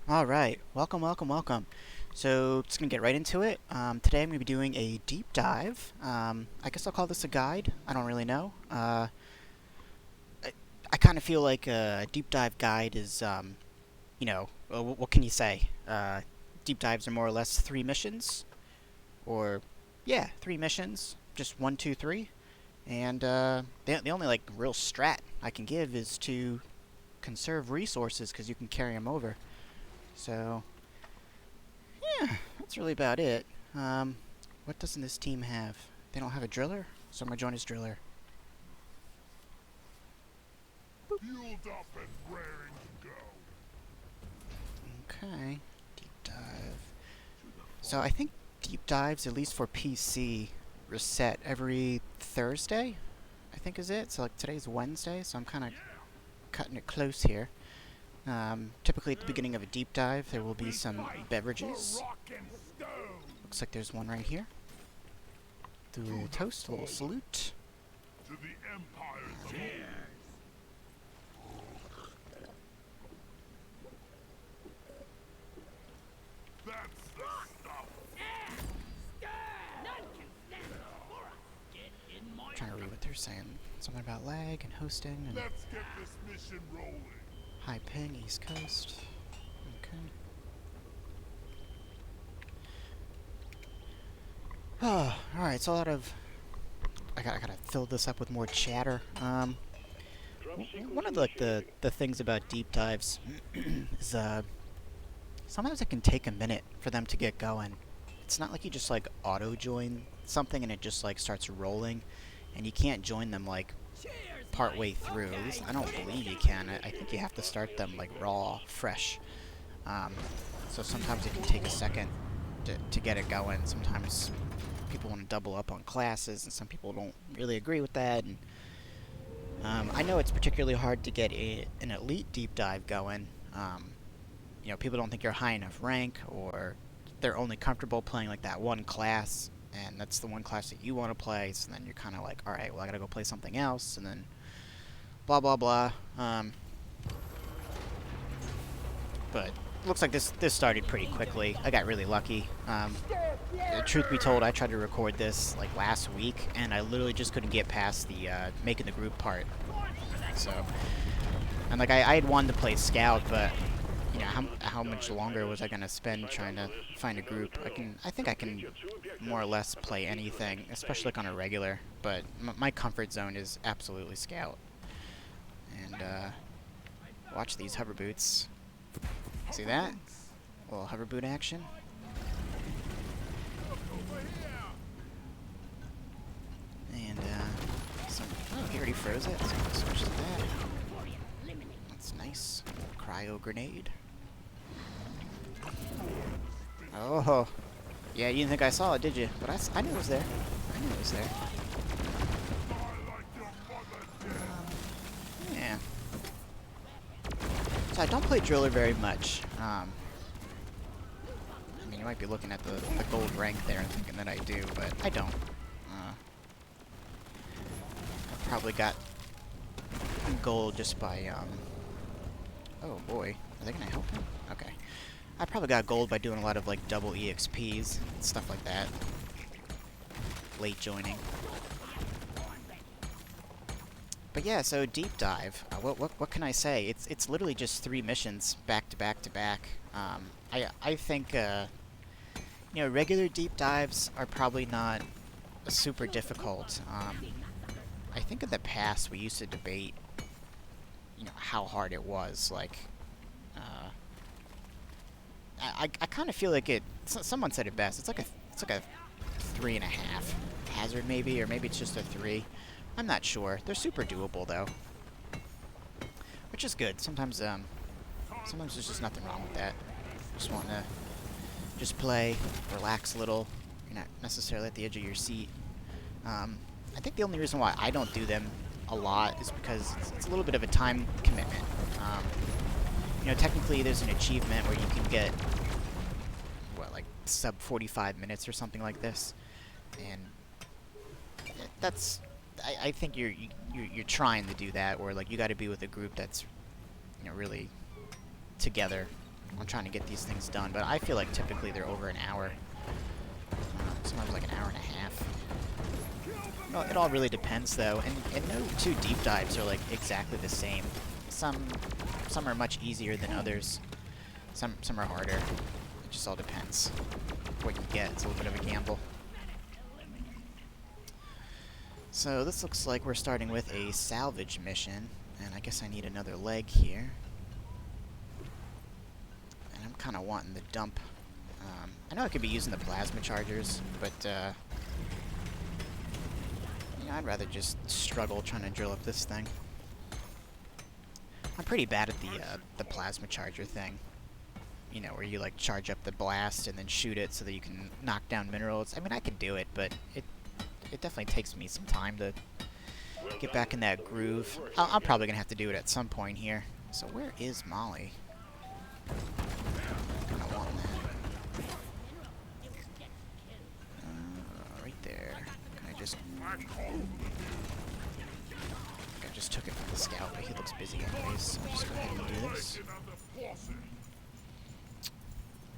Alright, welcome, welcome, welcome. So, just gonna get right into it. Today I'm gonna be doing a deep dive. I guess I'll call this a guide. I don't really know. I kind of feel like a deep dive guide is, what can you say? Deep dives are more or less three missions, or yeah, three missions, just one, two, three. And the only like real strat I can give is to conserve resources because you can carry them over. So yeah, that's really about it. Um, what doesn't this team have? They don't have a driller, so I'm gonna join his driller. Healed up and raring to go. Okay, deep dive. So I think deep dives, at least for PC, reset every Thursday. I think is it. So like today's Wednesday, so I'm kind of cutting it close here. Typically at the beginning of a deep dive, there will be some beverages. Looks like there's one right here. Do a little toast, a little salute. To the Empire's cheers. That's the stuff. Trying to read what they're saying. Something about lag and hosting and Let's get this mission rolling. high ping, East Coast. Okay. Oh, alright, so a lot of... I gotta fill this up with more chatter. One of the things about deep dives is, sometimes it can take a minute for them to get going. It's not like you just, like, auto-join something and it just, like, starts rolling, and you can't join them, like, part way through. At least I don't believe you can. I think you have to start them, like, raw, fresh. So sometimes it can take a second to get it going. Sometimes people want to double up on classes, and some people don't really agree with that. And I know it's particularly hard to get an elite deep dive going. People don't think you're high enough rank, or they're only comfortable playing like that one class, and that's the one class that you want to play. So then you're kind of like, all right, well I gotta go play something else, and then blah blah blah. But looks like this started pretty quickly. I got really lucky. Truth be told, I tried to record this like last week, and I literally just couldn't get past the making the group part. So, and like I had wanted to play Scout, but you know how much longer was I gonna spend trying to find a group? I think I can more or less play anything, especially like on a regular. But my comfort zone is absolutely Scout. And watch these hover boots. See that? A little hover boot action. And, oh, he already froze it. So I'm gonna switch to that. That's nice. Cryo grenade. Oh, yeah, you didn't think I saw it, did you? But I knew it was there. I knew it was there. Yeah. So I don't play Driller very much. I mean, you might be looking at the gold rank there and thinking that I do, but I don't. I probably got gold just by, oh boy. Are they gonna help him? Okay. I probably got gold by doing a lot of, like, double EXPs and stuff like that. Late joining. But yeah, so deep dive. What can I say? It's literally just three missions back to back to back. I think regular deep dives are probably not super difficult. I think in the past we used to debate, how hard it was. Like, I kind of feel like someone said it best. It's like a 3.5 hazard maybe, or maybe it's just a 3. I'm not sure. They're super doable though, which is good. Sometimes there's just nothing wrong with that. Just wanting to just play, relax a little. You're not necessarily at the edge of your seat. I think the only reason why I don't do them a lot is because it's a little bit of a time commitment. Technically there's an achievement where you can get like sub 45 minutes or something like this, and that's I think you're trying to do that, or like you got to be with a group that's really together on trying to get these things done, but I feel like typically they're over an hour. Sometimes like an hour and a half. Well, it all really depends, though, and no two deep dives are like exactly the same. Some are much easier than others. Some are harder. It just all depends what you get. It's a little bit of a gamble. So this looks like we're starting with a salvage mission, and I guess I need another leg here. And I'm kind of wanting the dump. I know I could be using the plasma chargers, but you know, I'd rather just struggle trying to drill up this thing. I'm pretty bad at the plasma charger thing. You know, where you like charge up the blast and then shoot it so that you can knock down minerals. I mean, I can do it, but it definitely takes me some time to get back in that groove. I'm probably gonna have to do it at some point here. So where is Molly? I don't want that. Right there. Can I just? I just took it from the scout, but he looks busy anyways. So I'll just go ahead and do this.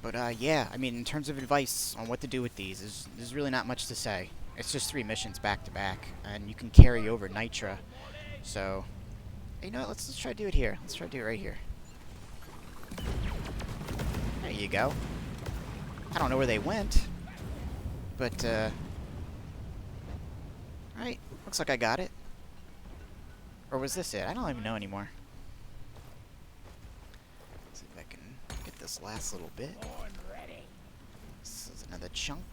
But yeah, I mean, in terms of advice on what to do with these, there's really not much to say. It's just 3 missions back to back, and you can carry over Nitra. So, you know what, let's try to do it here. Let's try to do it right here. There you go. I don't know where they went, but alright, looks like I got it. Or was this it? I don't even know anymore. Let's see if I can get this last little bit. This is another chunk.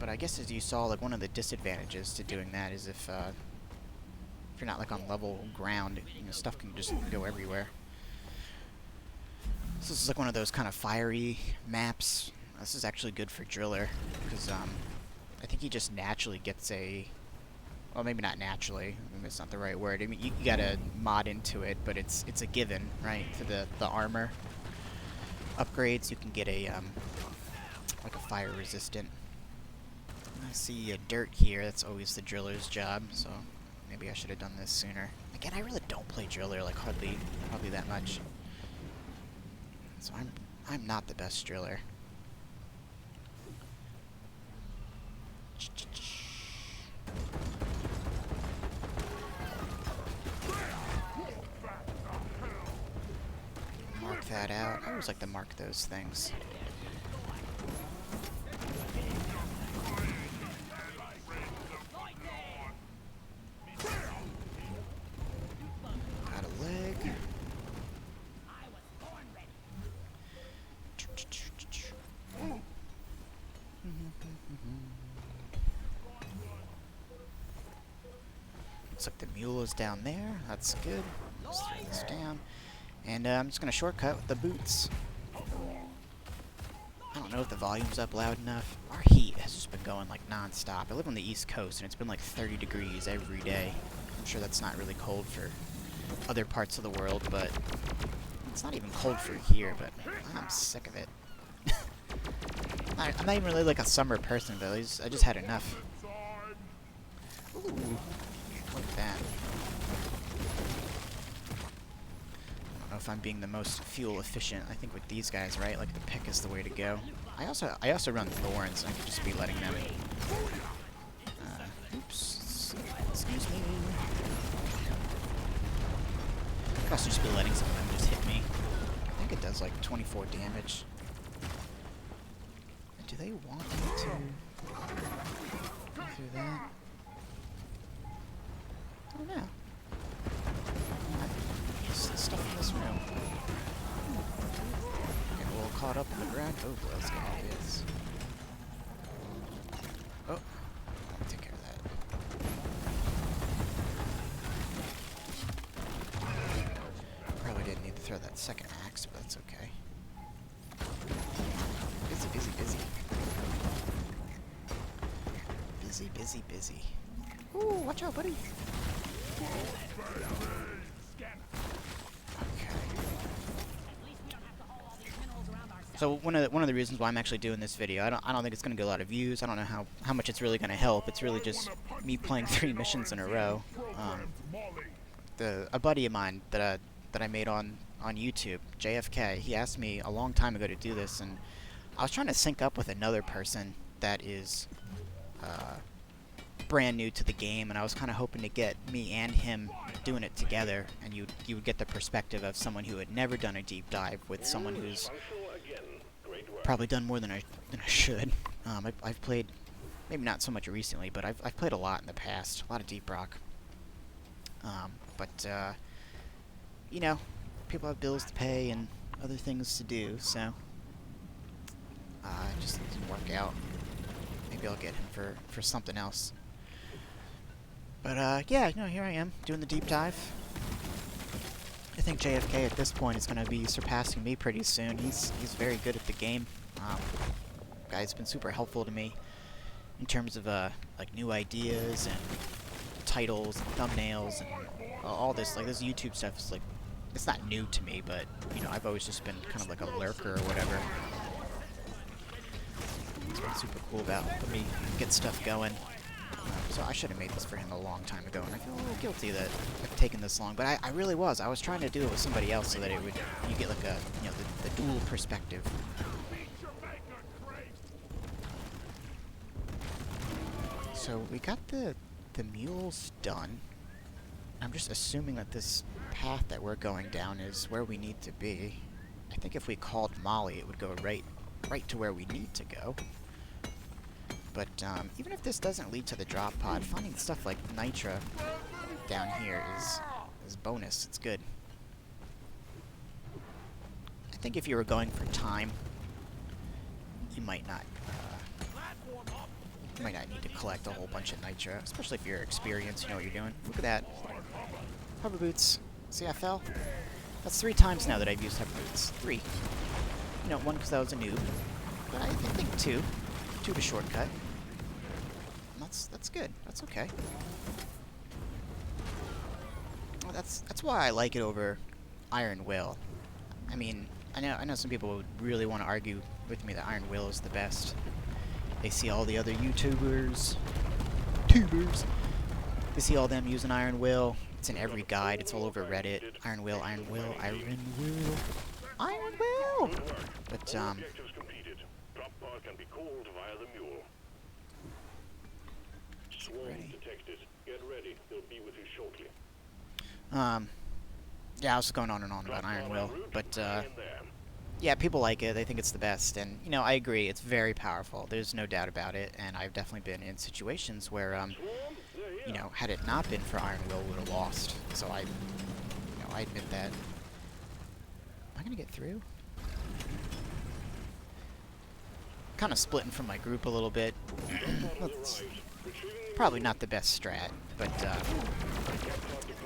But I guess as you saw, like one of the disadvantages to doing that is if you're not like on level ground, you know, stuff can just go everywhere. So this is like one of those kind of fiery maps. This is actually good for Driller because I think he just naturally gets a, well, maybe not naturally. Maybe it's not the right word. I mean, you gotta mod into it, but it's a given, right? For the armor upgrades, you can get a like a fire resistant. I see a dirt here. That's always the driller's job, so maybe I should have done this sooner. Again, I really don't play driller like hardly that much, so I'm not the best driller. Mark that out. I always like to mark those things. Got a leg. Looks like the mule is down there. That's good. Let's throw this down. And I'm just going to shortcut with the boots. I don't know if the volume's up loud enough. Our heat has just been going like non-stop. I live on the East Coast and it's been like 30 degrees every day. I'm sure that's not really cold for other parts of the world, but it's not even cold for here, but I'm sick of it. I'm not even really like a summer person, though. I just had enough. Ooh, look at that. I don't know if I'm being the most fuel efficient. I think with these guys, right? Like the pick is the way to go. I also run thorns. I could just be letting them. Oops. Excuse me. I could also just be letting some of them just hit me. I think it does like 24 damage. Do they want me to go through that? I don't know. Just stuff in this room. Get a little caught up in the ground. Oh boy, let's get out of this. Oh, I'll take care of that. Probably didn't need to throw that second axe, but that's okay. Busy, busy, busy. Busy, busy, busy. Ooh, watch out, buddy. Okay. So one of the reasons why I'm actually doing this video, I don't think it's gonna get a lot of views. I don't know how much it's really gonna help. It's really just me playing 3 missions in a row. A buddy of mine that that I made on YouTube, JFK. He asked me a long time ago to do this, and I was trying to sync up with another person that is brand new to the game, and I was kind of hoping to get me and him doing it together, and you would get the perspective of someone who had never done a deep dive with someone who's probably done more than I should. I've played, maybe not so much recently, but I've played a lot in the past, a lot of Deep Rock. But you know, people have bills to pay and other things to do, so it just didn't work out. Maybe I'll get him for something else. But yeah, no, here I am doing the deep dive. I think JFK at this point is going to be surpassing me pretty soon. He's very good at the game. Guy's been super helpful to me in terms of like new ideas and titles and thumbnails and all this. Like this YouTube stuff is like, it's not new to me, but you know, I've always just been kind of like a lurker or whatever. It's been super cool about letting me get stuff going. So I should have made this for him a long time ago, and I feel a little guilty that I've taken this long. But I really was. I was trying to do it with somebody else so that it would, you get like a, you know, the dual perspective. So we got the mules done. I'm just assuming that this path that we're going down is where we need to be. I think if we called Molly, it would go right to where we need to go. But even if this doesn't lead to the drop pod, finding stuff like Nitra down here is bonus. It's good. I think if you were going for time, you might not need to collect a whole bunch of Nitra, especially if you're experienced, you know what you're doing. Look at that. Hover boots. See, I fell? That's 3 times now that I've used hover boots. 3. You know, 1 because I was a noob. But I think 2. 2 to shortcut. That's good. That's okay. Well, that's why I like it over Iron Will. I mean, I know some people would really want to argue with me that Iron Will is the best. They see all the other YouTubers, they see all them using Iron Will. It's in every guide. It's all over Reddit. Iron Will, Iron Will, Iron Will, Iron Will. But ready. Get ready. They'll be with you shortly. Yeah, I was going on and on about Iron Will, but yeah, people like it. They think it's the best, and you know, I agree. It's very powerful. There's no doubt about it, and I've definitely been in situations where, you know, had it not been for Iron Will, we would have lost. So I admit that. Am I gonna get through? Kind of splitting from my group a little bit. That's probably not the best strat, but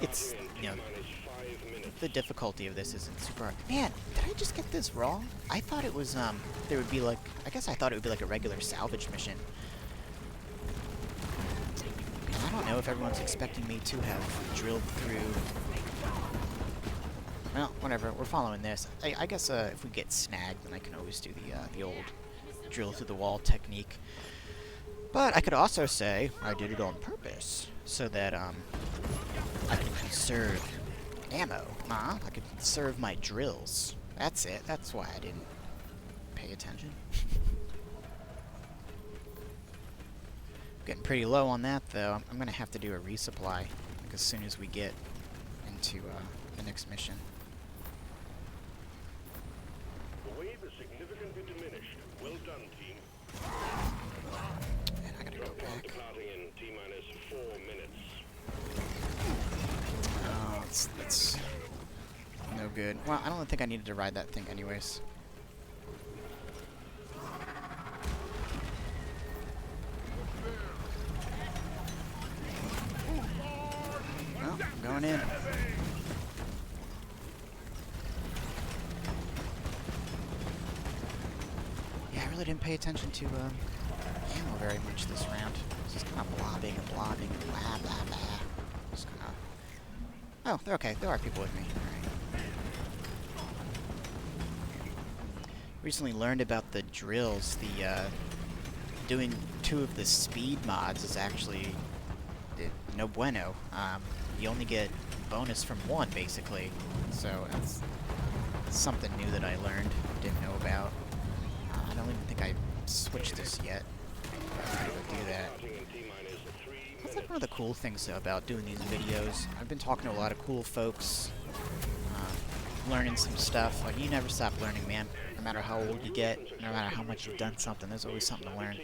it's, you know, the difficulty of this isn't super hard. Man, did I just get this wrong? I thought it was, there would be like, I guess I thought it would be like a regular salvage mission. I don't know if everyone's expecting me to have drilled through. Well, whatever, we're following this. I guess if we get snagged, then I can always do the old drill through the wall technique. But I could also say I did it on purpose, so that I can conserve ammo. I could conserve my drills. That's it. That's why I didn't pay attention. Getting pretty low on that, though. I'm gonna have to do a resupply like, as soon as we get into the next mission. The wave is significantly diminished. Well done, team. And I gotta go back. Departing in T-minus 4 minutes. Oh, that's no good. Well, I don't think I needed to ride that thing anyways. Well, I'm going in. Yeah, I really didn't pay attention to ammo very much this round. It's just kind of blobbing and blobbing and blah blah blah. Just kind of. Oh, they're okay. There are people with me. All right. Recently learned about the drills. The doing 2 of the speed mods is actually no bueno. You only get bonus from 1, basically. So that's something new that I learned, didn't know about. I don't even think I switched this yet. I'm gonna go do that. That's like one of the cool things about doing these videos. I've been talking to a lot of cool folks, learning some stuff. Like, you never stop learning, man. No matter how old you get, no matter how much you've done something, there's always something to learn.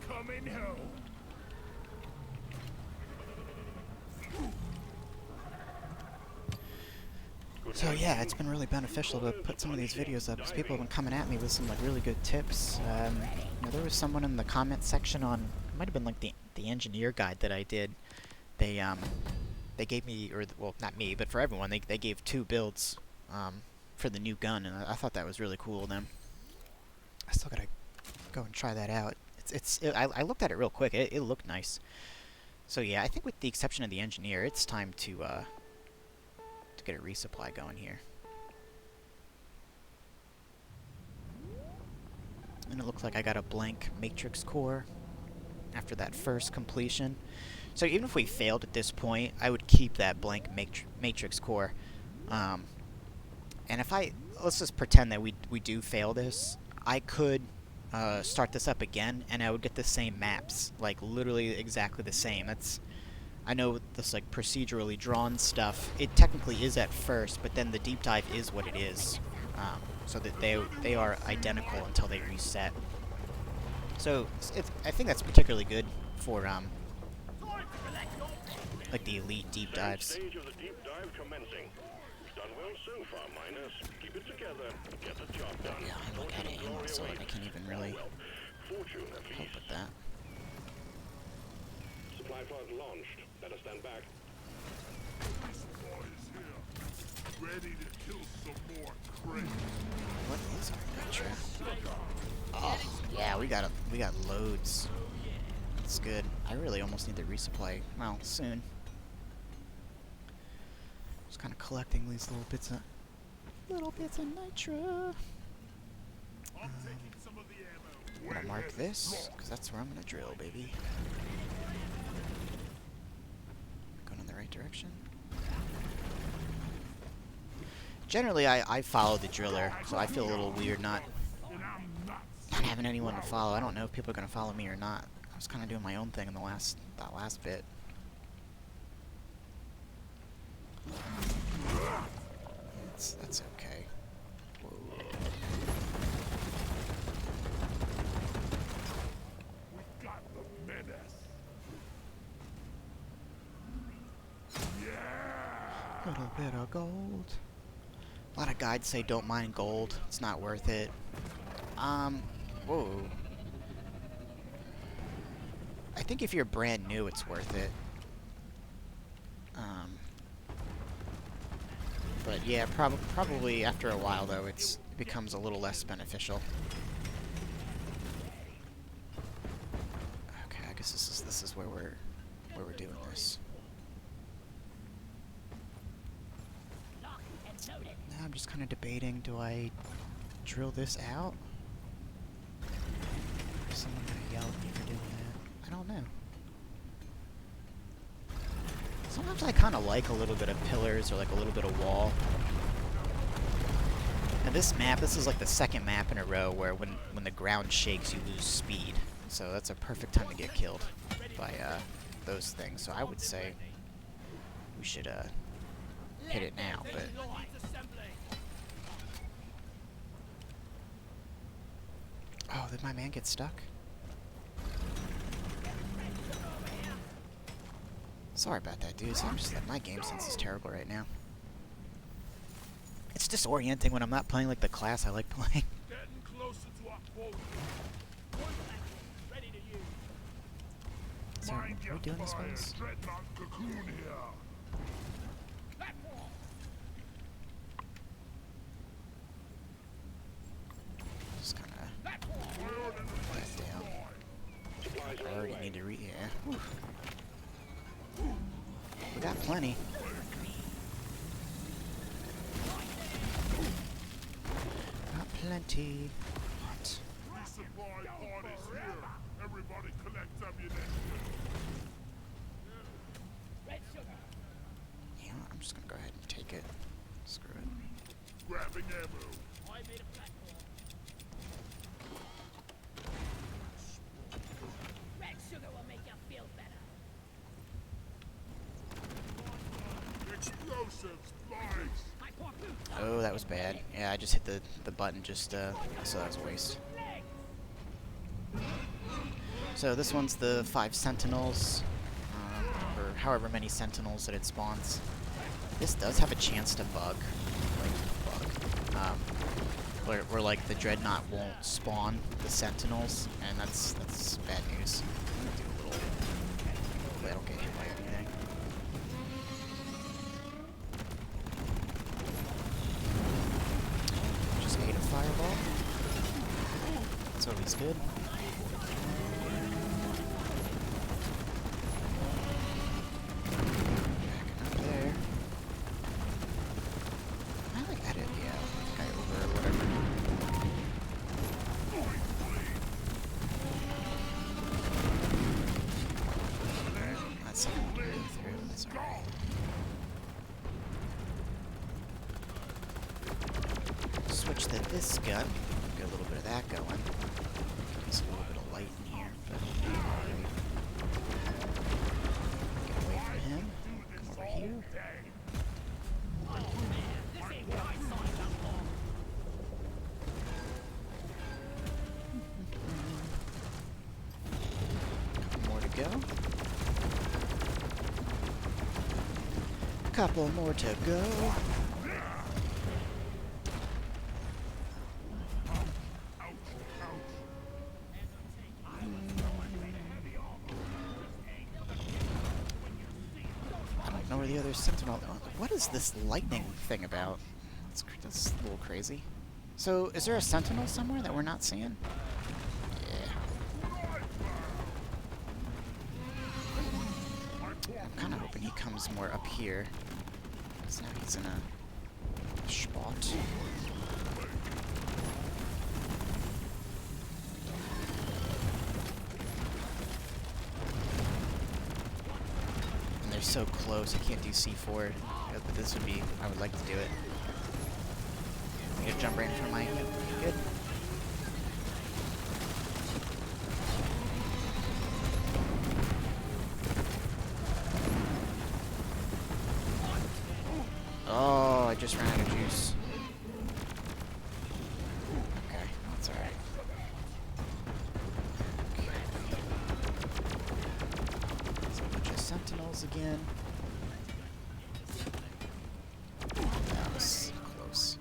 Coming home. So yeah, it's been really beneficial to put some of these videos up, because people have been coming at me with some like really good tips. You know, there was someone in the comment section on, it might have been like the engineer guide that I did. They gave me, or well, not me, but for everyone, they gave 2 builds for the new gun, and I thought that was really cool of them. I still gotta go and try that out. I looked at it real quick. It looked nice. So yeah, I think with the exception of the engineer, it's time to get a resupply going here. And it looks like I got a blank matrix core after that first completion. So even if we failed at this point, I would keep that blank matrix core. And if let's just pretend that we do fail this, I could start this up again, and I would get the same maps, like literally exactly the same. I know this like procedurally drawn stuff, it technically is at first, but then the deep dive is what it is. So that they are identical until they reset. So I think that's particularly good for like the elite deep dives. Stage of the deep dive commencing. Done well so far, miners. Keep it together. Get the job done. Yeah, I look at it and so like I can't even really Fortune at help least. with that. Supply pod launched. Better stand back. This boy is here. Ready to kill some more crates. What is our nitro? Oh, yeah, we got loads. That's good. I really almost need to resupply, well, soon. Just kind of collecting these little bits of nitro. I'm taking some of the ammo. I'm gonna mark this, because that's where I'm gonna drill, baby. Going in the right direction. Generally, I follow the driller, so I feel a little weird not having anyone to follow. I don't know if people are gonna follow me or not. I was kind of doing my own thing in that last bit. That's okay. Whoa. We got the menace. Yeah. Little bit of gold. A lot of guides say don't mine gold. It's not worth it. Whoa. I think if you're brand new, it's worth it. But yeah, probably after a while though, it becomes a little less beneficial. Okay, I guess this is where we're doing this. Now I'm just kind of debating: do I drill this out? Is someone gonna yell at me for doing that? I don't know. Sometimes I kind of like a little bit of pillars or like a little bit of wall. And this map, this is like the second map in a row where when the ground shakes, you lose speed. So that's a perfect time to get killed by those things. So I would say we should hit it now, but... Oh, did my man get stuck? Sorry about that, dudes. I'm just my game sense is terrible right now. It's disorienting when I'm not playing like the class I like playing. Getting closer to our quota. Ready to use. So, are we doing this, fellas? Dreadnought cocoon here. Just kind of put that down. I already need to yeah. Whew. We got plenty. Got plenty. What? Resupply pod is here. Everybody collect ammunition. just gonna go ahead and take it. Screw it. Grabbing ammo. Red sugar will make you feel better. Explosives, flies. Oh, that was bad. Yeah, I just hit the button just, so that was a waste. So this one's the 5 sentinels, or however many sentinels that it spawns. This does have a chance to bug, where like the dreadnought won't spawn the sentinels, and that's bad news. I'm gonna do a little, hopefully I don't get hit by anything. Just ate a fireball. That's always good. Switch to this gun. Get a little bit of that going. There's a little bit of light in here, but get away from him. Come over here. Couple more to go. Couple more to go. Where the other sentinel... What is this lightning thing about? That's a little crazy. So, is there a sentinel somewhere that we're not seeing? Yeah. I'm kind of hoping he comes more up here. Because now he's in a spot. So close, I can't do C4, but this would be, I would like to do it. I get a jump right in front of my, good. Oh, I just ran out of juice. Okay, that's alright. Sentinels again. That was close.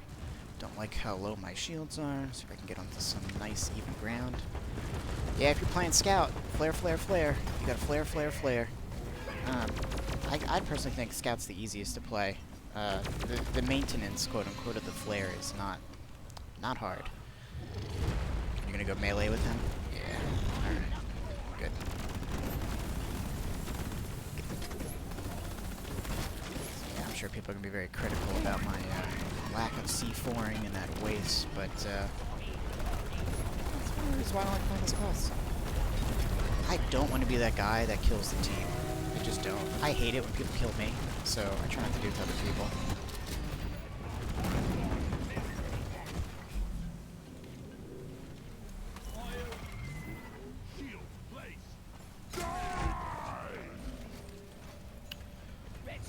Don't like how low my shields are. See if I can get onto some nice even ground. Yeah, if you're playing Scout, flare, flare, flare. You gotta flare, flare, flare. I personally think Scout's the easiest to play. The maintenance, quote unquote, of the flare is not hard. You're gonna go melee with him? Yeah. Alright. Good. I'm sure people are going to be very critical about my lack of C4ing and that waste, but that's one of the reasons why I don't like playing this class. I don't want to be that guy that kills the team. I just don't. I hate it when people kill me, so I try not to do it to other people.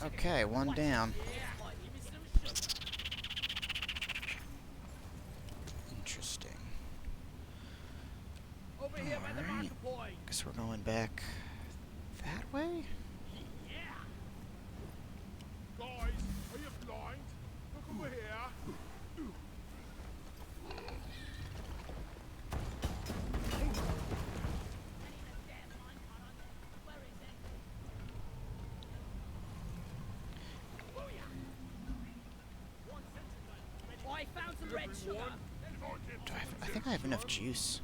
Okay, one down. Interesting. Alright. Guess we're going back that way? Guys, are you blind? Look over here. I found some red sugar. I think I have enough juice.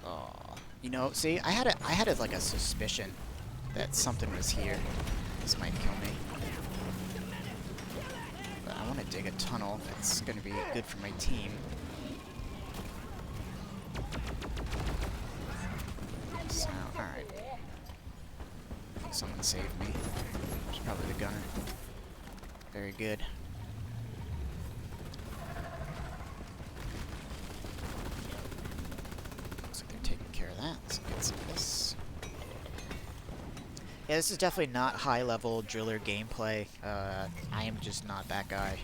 Oh, you know, see, I had like a suspicion that something was here. This might kill me. But I want to dig a tunnel that's going to be good for my team. So, alright. someone saved me. It's probably the gunner. Very good. Looks like they're taking care of that. Let's get some of this. Yeah, this is definitely not high-level driller gameplay. I am just not that guy.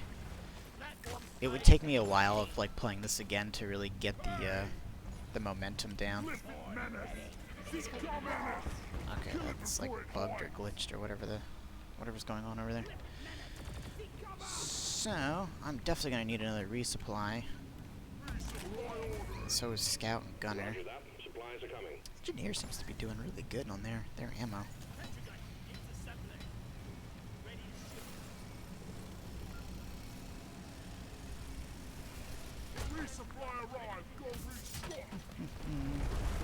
It would take me a while of like playing this again to really get the momentum down. Okay, that's like bugged or glitched or whatever's going on over there. So I'm definitely gonna need another resupply. And so is Scout and Gunner. Roger that. Supplies are coming. Engineer seems to be doing really good on their ammo.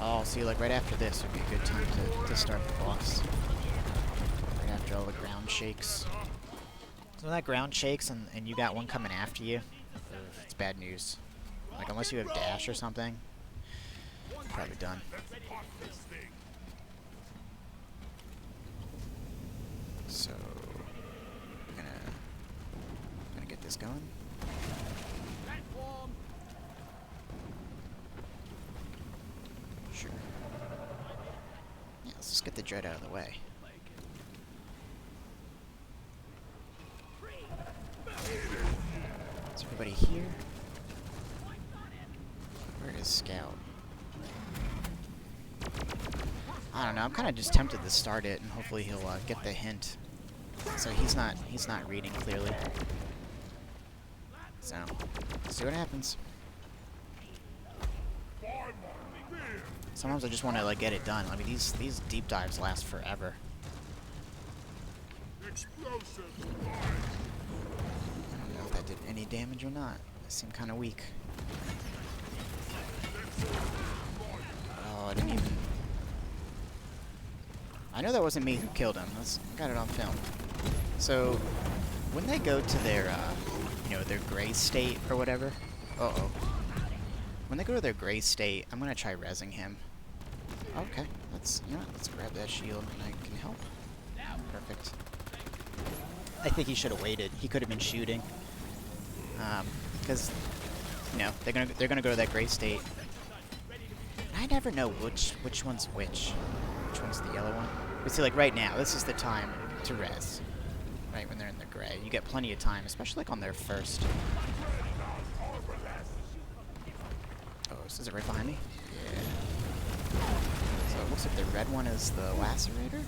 Oh, see, like right after this would be a good time to start the boss. Right after all the ground shakes. So when that ground shakes and you got one coming after you, it's bad news. Like, unless you have dash or something, you're probably done. So, I'm gonna get this going. Sure. Yeah, let's just get the dread out of the way. Is everybody here? Where is Scout? I don't know. I'm kind of just tempted to start it, and hopefully he'll get the hint. So he's not reading clearly. So see what happens. Sometimes I just want to like get it done. I mean, these deep dives last forever. I don't know if that did any damage or not. They seem kind of weak. Oh, I didn't even... I know that wasn't me who killed him. I got it on film. So, when they go to their, you know, their gray state or whatever... Uh-oh. When they go to their gray state, I'm gonna try rezzing him. Okay, let's grab that shield and I can help. Perfect. I think he should have waited. He could have been shooting. Because, you know, they're gonna go to that gray state. I never know which one's which. Which one's the yellow one? But see, like right now, this is the time to res. Right when they're in the gray, you get plenty of time, especially like on their first. Oh, is it right behind me? Yeah. So it looks like the red one is the lacerator.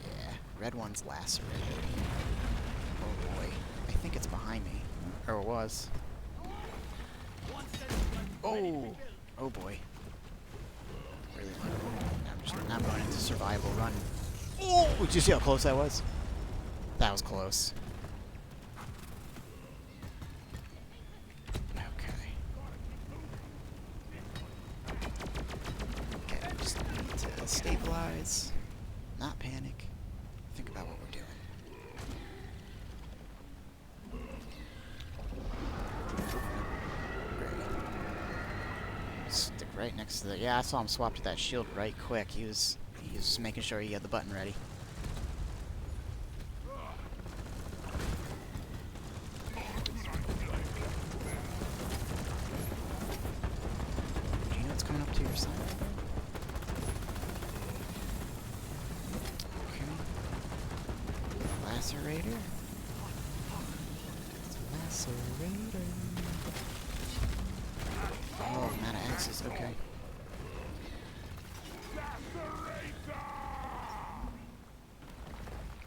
Yeah, red one's lacerated. Oh boy, I think it's behind me, or it was. Oh, oh boy. Really I'm going into survival run. Oh, did you see how close that was? That was close. Okay. Okay, just need to stabilize, not panic, think about what we're doing. Stick right next to the... Yeah, I saw him swap to that shield right quick. He was making sure he had the button ready. Do you know what's coming up to your side? Okay. Lacerator. Lacerator. Oh, I'm out of axes. Okay.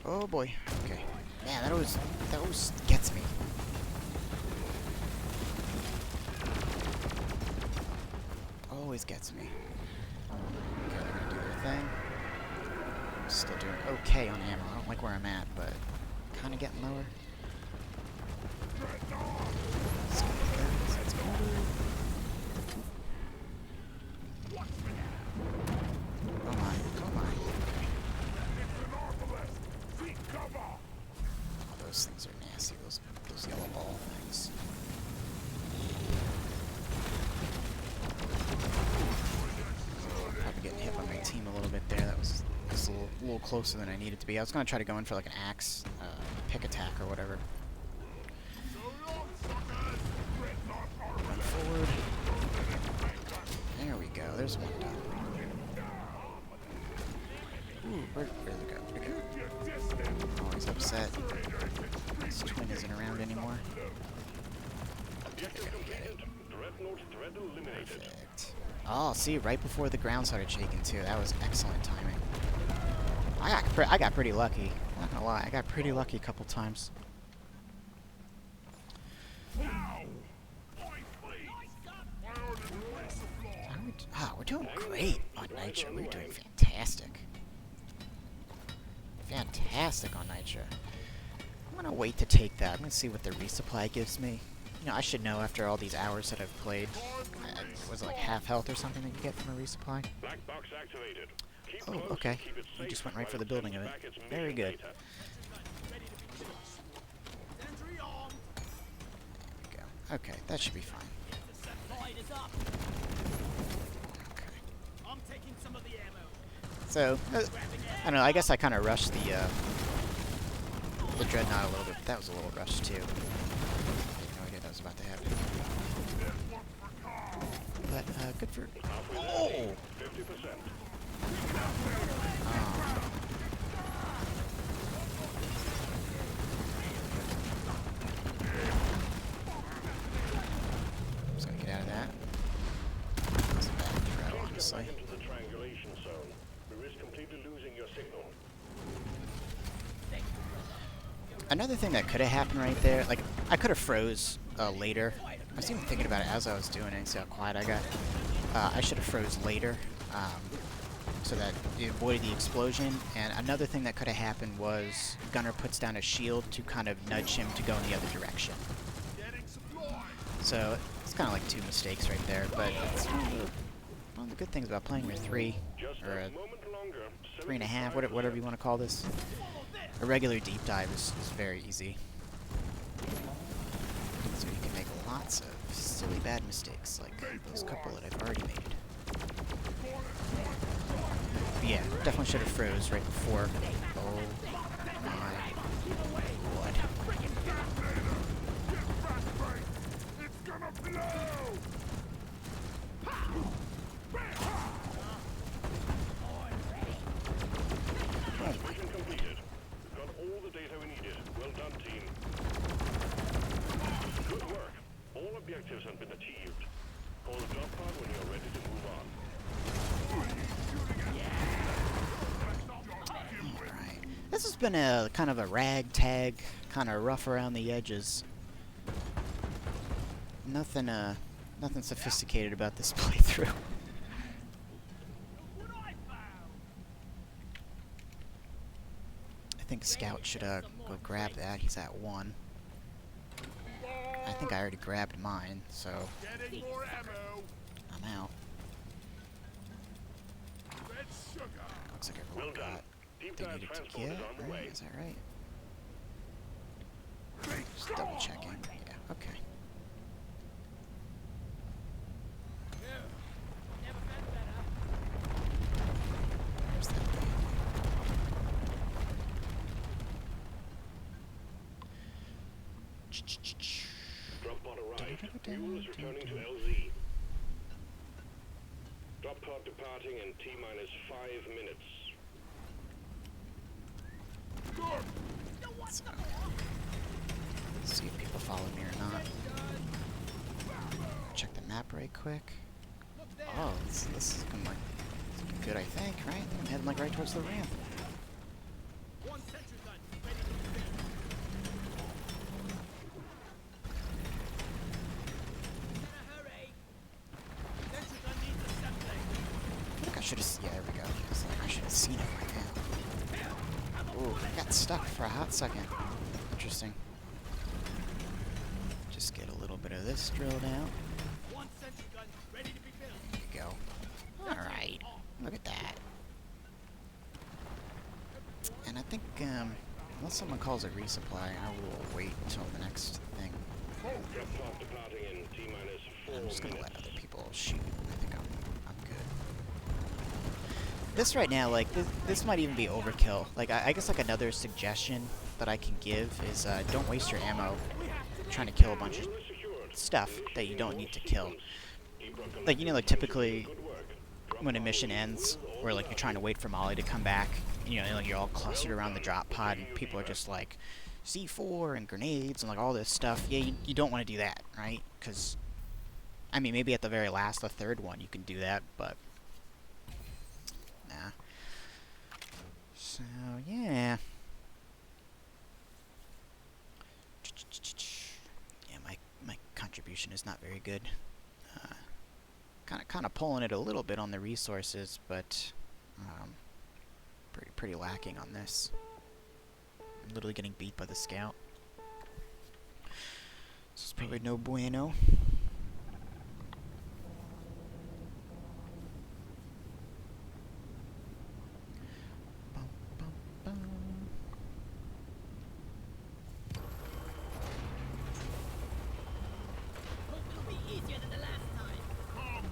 Oh boy. Okay. Man, that always gets me. Always gets me. Okay, they're gonna do their thing. I'm still doing okay on ammo. I don't like where I'm at, but kind of getting lower. Let's get the guns. Let's go. Oh my, oh my. Oh, those things are nasty, those yellow ball things. Probably getting hit by my team a little bit. little closer than I needed to be. I was gonna try to go in for like an axe, pick attack or whatever. Run forward. There we go. There's one done. Ooh, where'd it go? Where'd it go? Oh, he's upset. His twin isn't around anymore. Perfect. Oh, see, right before the ground started shaking too. That was excellent timing. I got pretty lucky. Not gonna lie, I got pretty lucky a couple times. We're doing great on Nitro. We're doing fantastic. Fantastic on Nitro. I'm gonna wait to take that. I'm gonna see what the resupply gives me. You know, I should know after all these hours that I've played. Was it like half health or something that you get from a resupply? Black box activated. Keep Oh, close, okay. keep it You safe just went right while for the it building sends of it. back its Very million good. data. There we go. Okay, that should be fine. Okay. I'm taking some of the ammo. So, I don't know, I guess I kind of rushed the Dreadnought a little bit, but that was a little rushed too. I had no idea that was about to happen. But, good for... Oh! 50%. Just gonna get out of that. That's a bad throw, honestly. Back into the triangulation zone. We risk completely losing your signal. Another thing that could have happened right there, like, I could have froze later. I was even thinking about it as I was doing it. See how quiet I got? I should have froze later, so that it avoided the explosion. And another thing that could have happened was Gunner puts down a shield to kind of nudge him to go in the other direction. So it's kind of like two mistakes right there, but it's one of the good things about playing your 3 Just or a a moment longer. 3.5, whatever you want to call this. A regular deep dive is very easy. So you can make lots of silly bad mistakes, like those couple that I've already made. But yeah, definitely should have froze right before. Oh my lord. Mission completed. We've got all the data we needed. Well done, team. Good work. All objectives have been achieved. Call the drop pod when you're ready to move on. Alright. This has been a kind of a ragtag, kind of rough around the edges. Nothing, nothing sophisticated about this playthrough. I think Scout should go grab that. He's at 1. I think I already grabbed mine, so I'm out. Looks like Well everyone done. got Deep they dive needed to transport get. is on the way. Right, is that right? Just double checking. Yeah, okay. There's that thing. Drop pod arrived. Fuel is returning to LZ. Drop pod departing in T-minus 5 minutes. So, see if people follow me or not. Check the map right quick. Oh, this is looking like it's looking good, I think, right? I'm heading like right towards the ramp. One sentry gun, ready to be built. In a hurry. Sentry gun needs assembling. I think I should have. Yeah, there we go. It's like I should have seen it right now. Ooh, I got stuck for a hot second. Interesting. Just get a little bit of this drilled out. One sentry gun, ready to be built. There you go. Alright. Look at that. And I think, unless someone calls it resupply, I will wait until the next thing. Drop pod departing in T-minus 4 I'm just gonna let minutes. other people shoot. I think I'm good. this right now, like, this might even be overkill. Like, I guess, like, another suggestion that I can give is, don't waste your ammo trying to kill a bunch of stuff that you don't need to kill. Like, you know, like, typically, when a mission ends, where, like, you're trying to wait for Molly to come back, you know, like, you're all clustered around the drop pod, and people are just, like, C4 and grenades and, like, all this stuff. Yeah, you don't want to do that, right? Because, I mean, maybe at the very last, the third one, you can do that, but nah. So, yeah. Yeah, my contribution is not very good. Kind of pulling it a little bit on the resources, but pretty lacking on this. I'm literally getting beat by the scout. This is probably no bueno. Hope it'll be easier than the last time. Come on,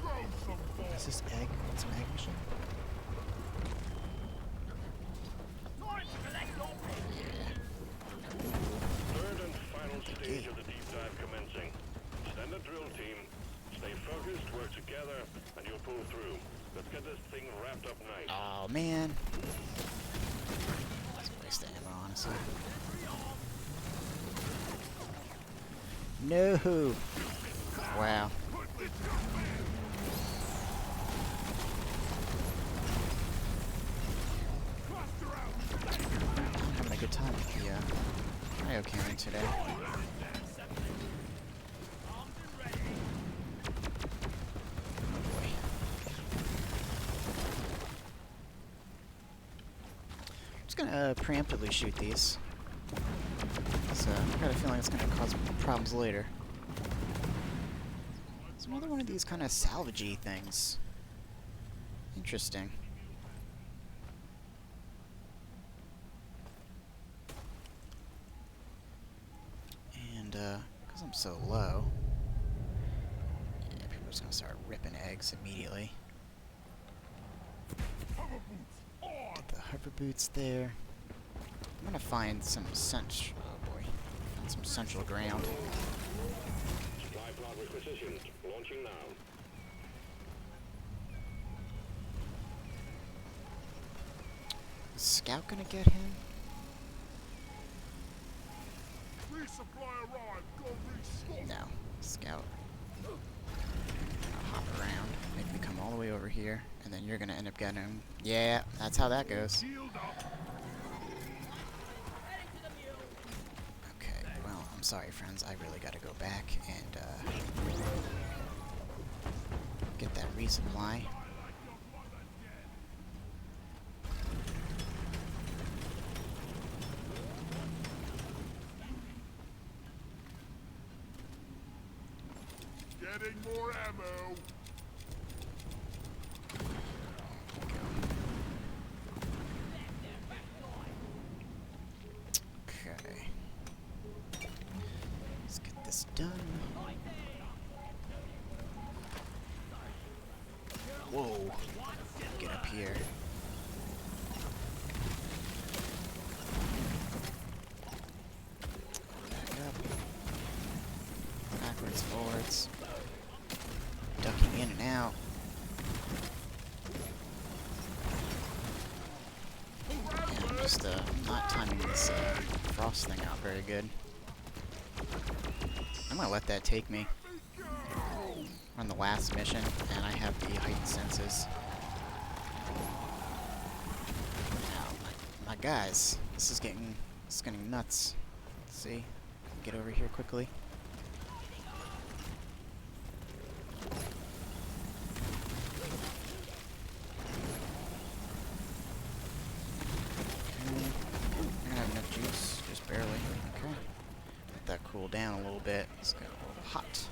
throw some Is balls. this egg? It's an egg machine? Time to collect your pay. Third and final stage of the deep dive commencing. Standard drill team. Stay focused, work together, and you'll pull through. Let's get this thing wrapped up nice. Oh, man. That's a waste of ammo, honestly. No! Wow. I'm having a good time with the cryo cannon today. Oh boy. I'm just gonna preemptively shoot these. So I've got a feeling it's gonna cause problems later. It's another one of these kind of salvagey things. Interesting. And, because I'm so low, yeah, people are just gonna start ripping eggs immediately. Get the hover boots there. I'm gonna find some central ground. Supply pod requisitioned. Launching now. Is Scout gonna get him? Resupply arrived. Go restock. No. Scout. I'll hop around, make me come all the way over here, and then you're gonna end up getting him. Yeah, that's how that goes. Shield up. Okay, well, I'm sorry, friends. I really gotta go back and, get that resupply. Getting more ammo. Okay. Let's get this done. Whoa. Get up here. Back up. Backwards, forwards. Ducking in and out. Yeah, I'm just not timing this frost thing out very good. I'm gonna let that take me. We're on the last mission, and I have the heightened senses. Now, my guys, this is getting nuts. Let's see, get over here quickly. I have enough juice, just barely. Okay. Let that cool down a little bit. It's got a little hot.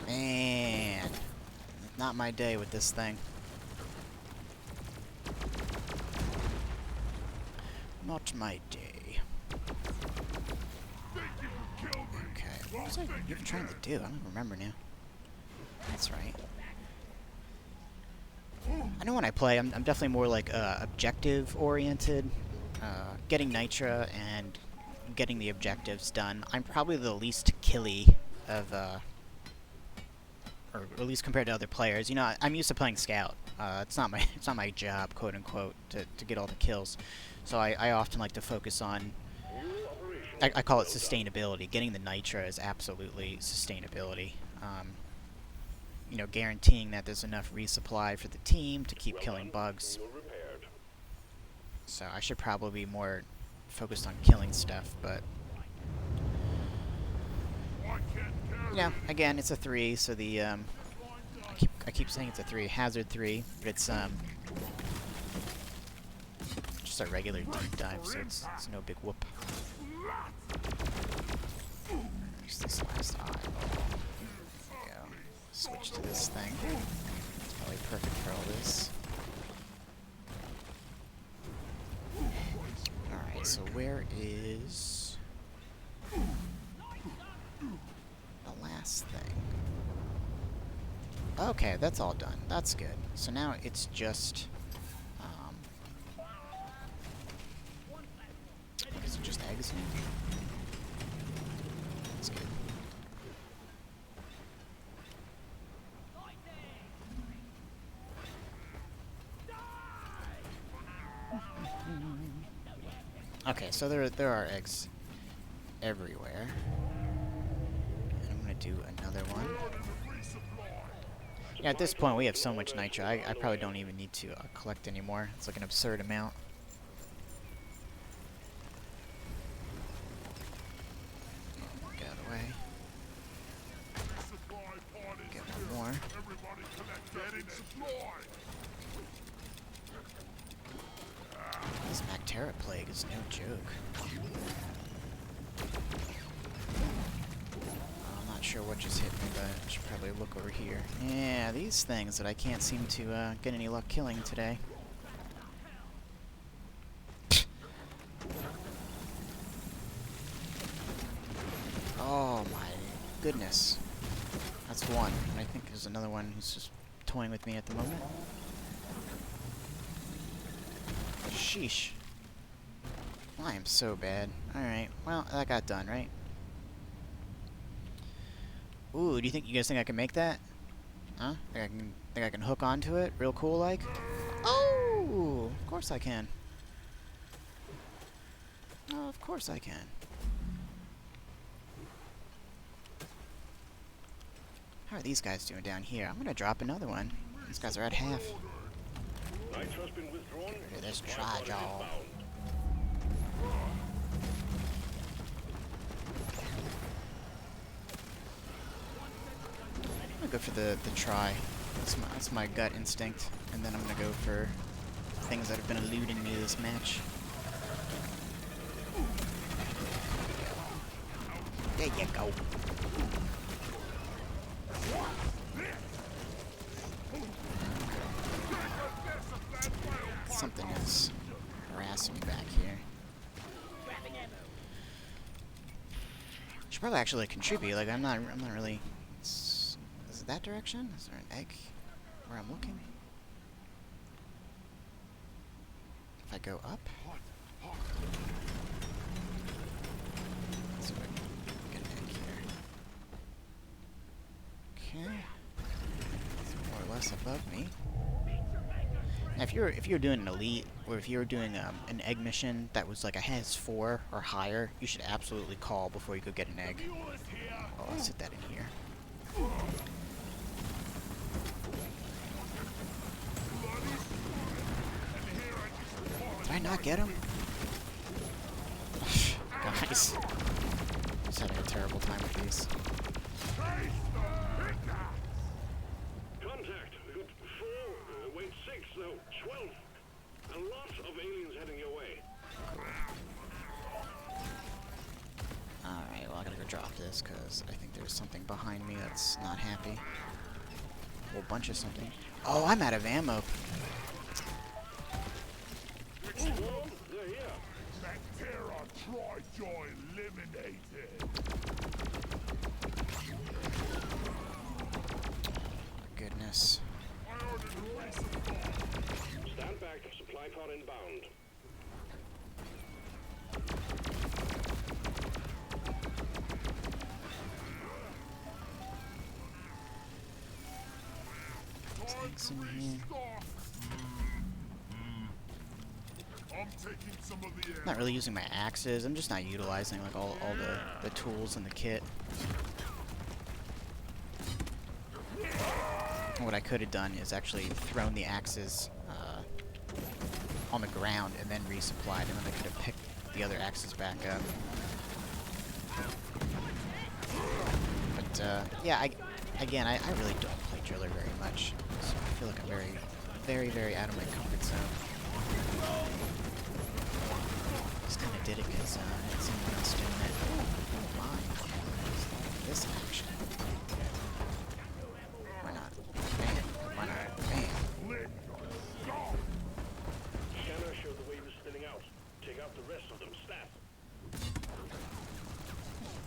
Man, not my day with this thing. Not my day. What was I even trying to do? I don't remember now. That's right. I know when I play, I'm definitely more like objective-oriented. Getting Nitra and getting the objectives done. I'm probably the least killy of, or at least compared to other players. You know, I'm used to playing Scout. It's not my job, quote unquote, to get all the kills. So I often like to focus on. I call it sustainability. Getting the Nitra is absolutely sustainability. You know, guaranteeing that there's enough resupply for the team to keep killing bugs. So I should probably be more focused on killing stuff, but you know, again, it's a 3, so the I keep saying it's a 3, hazard 3, but it's just a regular deep dive, so it's no big whoop. Use this last eyeball. There we go. Switch to this thing. It's probably perfect for all this. Alright, so where is the last thing? Okay, that's all done. That's good. So now it's just is it just eggs now? That's good. Okay, so there are eggs everywhere. And I'm gonna do another one. Yeah, at this point we have so much nitro, I probably don't even need to collect anymore. It's like an absurd amount. Get out of the way. Get one more. This Bacteria plague is no joke. I'm not sure what just hit me, but I should probably look over here. Yeah, these things that I can't seem to get any luck killing today. Oh my goodness. That's one. And I think there's another one who's just toying with me at the moment. Sheesh. I am so bad. Alright, well, that got done, right? Ooh, do you guys think I can make that? Huh? Think I can hook onto it? Real cool like? Oh! Of course I can. Oh, of course I can. How are these guys doing down here? I'm gonna drop another one. These guys are at half. Get rid of this tri-jaw. I'm gonna go for the try. That's my gut instinct. And then I'm gonna go for things that have been eluding me this match. There you go. Something is harassing me back here. Should probably actually contribute. Like I'm not really. Is it that direction? Is there an egg where I'm looking? If I go up. Let's see if I can get an egg here. Okay. It's more or less above me. Now, if you're doing an elite, or if you're doing an egg mission that was like a has 4 or higher, you should absolutely call before you go get an egg. Oh, let's hit that in here. Did I not get him? Guys, I'm just having a terrible time with these. Contact. 4, wait, 6, no, 12. A lot of aliens heading your way. Alright, well I gotta go drop this, because I think there's something behind me that's not happy. A whole bunch of something. Oh, I'm out of ammo. They're here. Bacteria tri-jaw eliminated. What's in here? Not really using my axes. I'm just not utilizing like all the tools in the kit. And what I could have done is actually thrown the axes on the ground and then resupplied, and then I could have picked the other axes back up. But yeah, I really don't play Driller very much, so I feel like I'm very out of my comfort zone. Just kind of did it because I had someone else doing it. Oh my! This action. Why not? Bam! Why not? Bam! Scanner showed the wave is thinning out. Take out the rest of them, stat.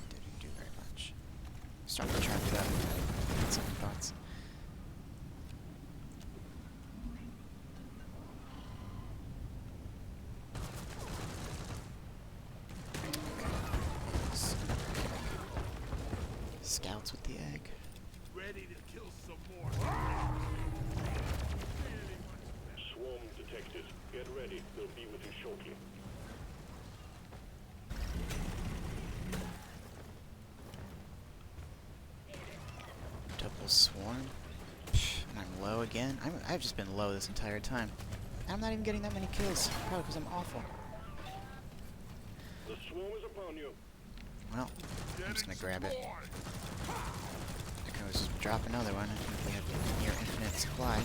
Didn't do very much. Starting to charge it up. Had second thoughts. Scouts with the egg. Ready to kill some more. Swarm detected. Get ready. They'll be with you shortly. Double swarm. And I'm low again. I've just been low this entire time. And I'm not even getting that many kills. Probably because I'm awful. The swarm is upon you. Well, I'm just gonna grab it. I can always just drop another one if we have near infinite supply.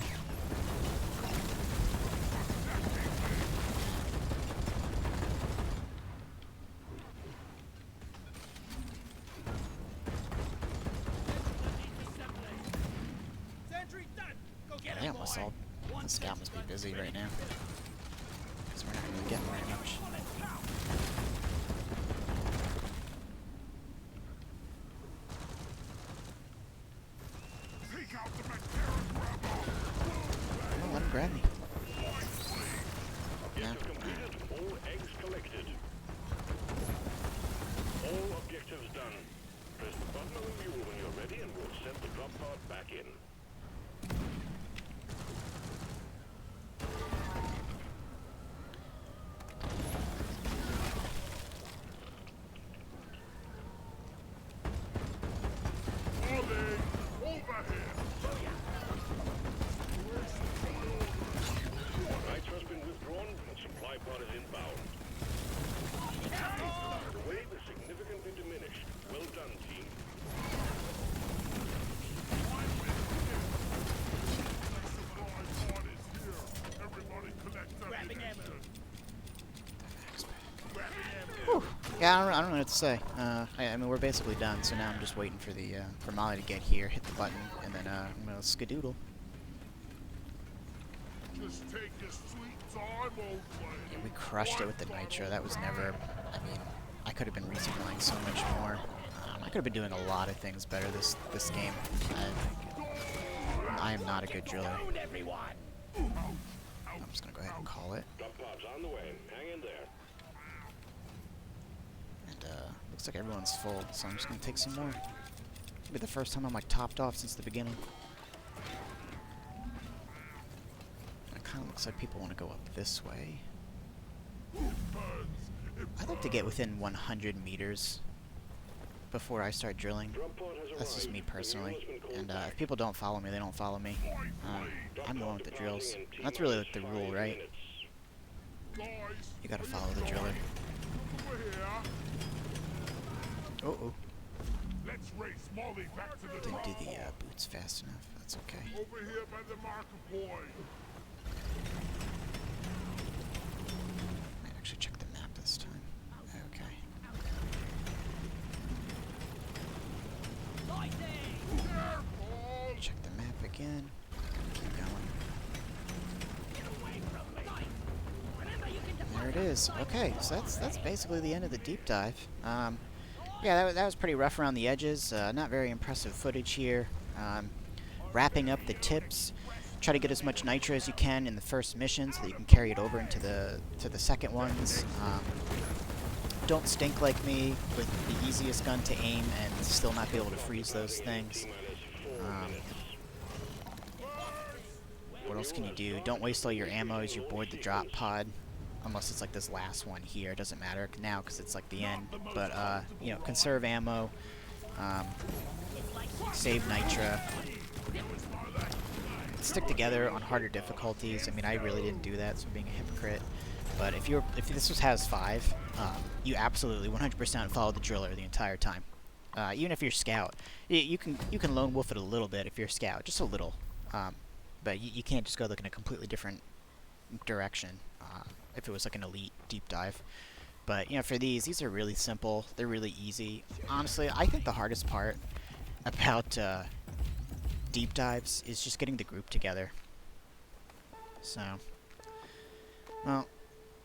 Sentry done. Go get They him, almost boy. all. The scout must be busy right now. Because we're not really getting very much. Oh, let him grab me. No. Objective completed. All eggs collected. All objectives done. Press the button on the mule when you're ready and we'll send the drop pod back in. Knights has been withdrawn and supply pod is inbound. The wave is significantly diminished. Well done, team. Grabbing ammo. Whew. Yeah, I don't know what to say. I mean, we're basically done, so now I'm just waiting for the for Molly to get here, hit the button, and then I'm gonna skadoodle. Just take your sweet time, old lady. Yeah, we crushed it with the nitro. That was never. I mean, I could have been resupplying so much more. I could have been doing a lot of things better this game. I am not a good driller. Down, everyone. I'm just gonna go ahead and call it. Drop pod's on the way. Hang in there. And looks like everyone's full, so I'm just gonna take some more. It'll be the first time I'm like topped off since the beginning. It kind of looks like people want to go up this way. I'd like to get within 100 meters before I start drilling. Drop pod has arrived. That's just me personally. The mule has been called And back. if people don't follow me, they don't follow me. Drop I'm the pod one with the departing drills. in That's really like T-minus the rule, 5 right? minutes. Guys, You gotta follow the driller. over here. Oh, Let's race Molly back to the didn't do drop the pod. boots fast enough. That's okay. Over here by the marker point. Might actually check the map this time. Okay. Careful! Check the map again. Keep going. And there it is. Okay, so that's basically the end of the deep dive. Yeah, that was pretty rough around the edges. Not very impressive footage here. Wrapping up the tips. Try to get as much nitro as you can in the first mission so that you can carry it over into the second ones. Don't stink like me with the easiest gun to aim and still not be able to freeze those things. what else can you do? Don't waste all your ammo as you board the drop pod. Unless it's like this last one here. It doesn't matter now because it's like the end. But, you know, conserve ammo. Save nitra. Stick together on harder difficulties. I mean, I really didn't do that, so I'm being a hypocrite. But if this was has 5, you absolutely 100% follow the driller the entire time. Even if you're scout, you can lone wolf it a little bit if you're scout, just a little. But you can't just go like in a completely different direction. If it was like an elite deep dive. But you know, for these are really simple. They're really easy. Honestly, I think the hardest part about deep dives is just getting the group together. So, well,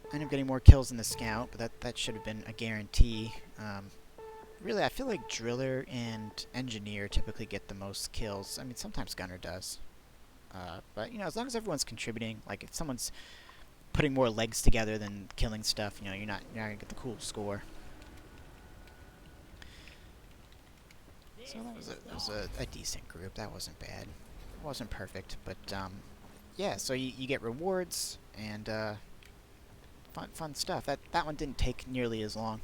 I ended up getting more kills in the scout, but that should have been a guarantee. Really, I feel like driller and engineer typically get the most kills. I mean, sometimes gunner does. But you know, as long as everyone's contributing, like if someone's putting more legs together than killing stuff, you know, you're not gonna get the cool score. So that was a decent group. That wasn't bad. It wasn't perfect, but yeah. So you get rewards and fun stuff. That one didn't take nearly as long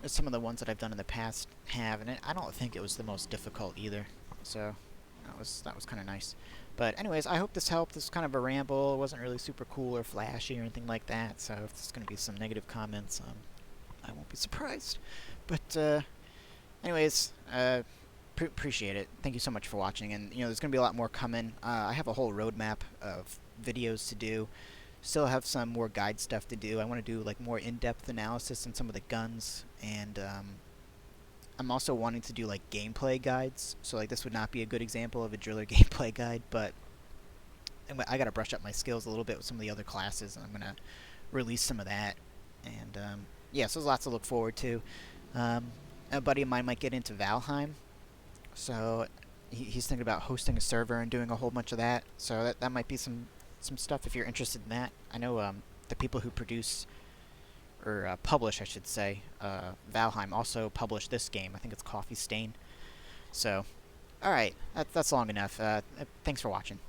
as some of the ones that I've done in the past have, and I don't think it was the most difficult either. So that was kind of nice. But anyways, I hope this helped. This was kind of a ramble. It wasn't really super cool or flashy or anything like that. So if there's going to be some negative comments, I won't be surprised. But anyways, appreciate it. Thank you so much for watching. And you know, there's going to be a lot more coming. I have a whole roadmap of videos to do. Still have some more guide stuff to do. I want to do like more in-depth analysis on some of the guns, and I'm also wanting to do like gameplay guides. So like this would not be a good example of a driller gameplay guide, but I gotta brush up my skills a little bit with some of the other classes, and I'm gonna release some of that. And yeah, so there's lots to look forward to. A buddy of mine might get into Valheim, so he's thinking about hosting a server and doing a whole bunch of that. So that might be some stuff if you're interested in that. I know the people who produce or publish, I should say, Valheim also published this game. I think it's Coffee Stain. So, alright, that's long enough. Thanks for watching.